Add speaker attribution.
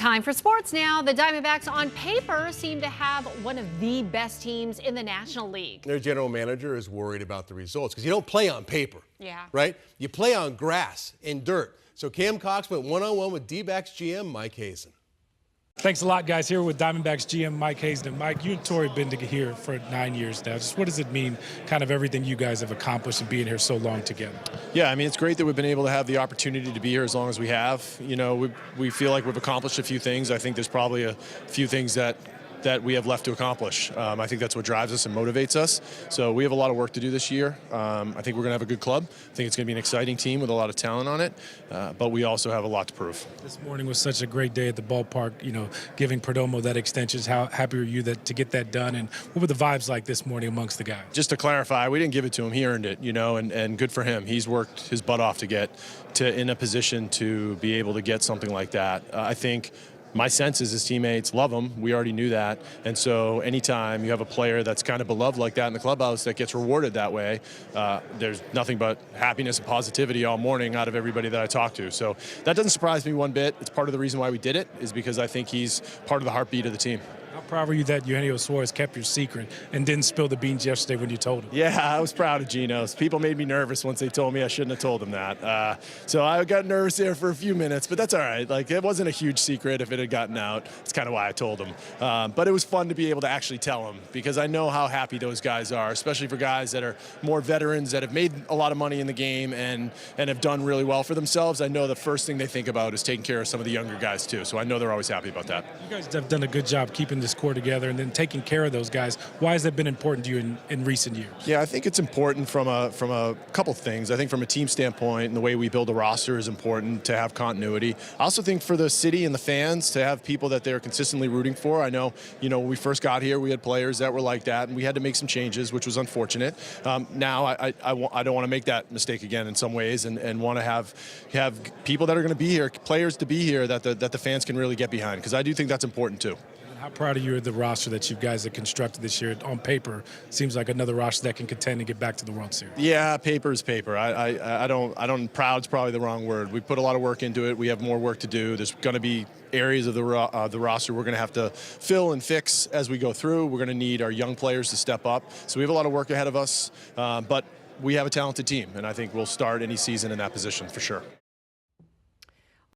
Speaker 1: Time for sports now. The Diamondbacks on paper seem to have one of the best teams in the National League.
Speaker 2: Their general manager is worried about the results because you don't play on paper.
Speaker 1: Yeah.
Speaker 2: Right? You play on grass and dirt. So Cam Cox went one-on-one with D-backs GM Mike Hazen.
Speaker 3: Thanks a lot, guys. Here with Diamondbacks GM Mike Hazen. And Mike, you and Tori have been here for 9 years now. Just what does it mean, kind of everything you guys have accomplished and being here so long together?
Speaker 4: Yeah, I mean, it's great that we've been able to have the opportunity to be here as long as we have. You know, we feel like we've accomplished a few things. I think there's probably a few things that we have left to accomplish. I think that's what drives us and motivates us. So we have a lot of work to do this year. I think we're going to have a good club. I think it's going to be an exciting team with a lot of talent on it, but we also have a lot to prove.
Speaker 3: This morning was such a great day at the ballpark, you know, giving Perdomo that extension. How happy are you to get that done, and what were the vibes like this morning amongst the guys?
Speaker 4: Just to clarify, we didn't give it to him. He earned it, you know, and good for him. He's worked his butt off to get in a position to be able to get something like that. I think my sense is his teammates love him. We already knew that. And so anytime you have a player that's kind of beloved like that in the clubhouse that gets rewarded that way, there's nothing but happiness and positivity all morning out of everybody that I talk to. So that doesn't surprise me one bit. It's part of the reason why we did it, is because I think he's part of the heartbeat of the team.
Speaker 3: How proud were you that Eugenio Suarez kept your secret and didn't spill the beans yesterday when you told him?
Speaker 4: Yeah, I was proud of Gino's. People made me nervous once they told me I shouldn't have told them that. So I got nervous there for a few minutes, but that's all right. Like, it wasn't a huge secret if it had gotten out. It's kind of why I told him. But it was fun to be able to actually tell him, because I know how happy those guys are, especially for guys that are more veterans that have made a lot of money in the game and have done really well for themselves. I know the first thing they think about is taking care of some of the younger guys too. So I know they're always happy about that.
Speaker 3: You guys have done a good job keeping this core together and then taking care of those guys. Why has that been important to you in recent years?
Speaker 4: Yeah, I think it's important from a couple things. I think from a team standpoint and the way we build a roster is important to have continuity. I also think for the city and the fans to have people that they're consistently rooting for. I know, you know, when we first got here, we had players that were like that, and we had to make some changes, which was unfortunate. Now I don't want to make that mistake again in some ways, and want to have people that are going to be here, players to be here that the fans can really get behind, because I do think that's important too.
Speaker 3: How proud are you of the roster that you guys have constructed this year? On paper, seems like another roster that can contend and get back to the World Series.
Speaker 4: Yeah, paper is paper. I don't. Proud's probably the wrong word. We put a lot of work into it. We have more work to do. There's going to be areas of the roster we're going to have to fill and fix as we go through. We're going to need our young players to step up. So we have a lot of work ahead of us, but we have a talented team, and I think we'll start any season in that position for sure.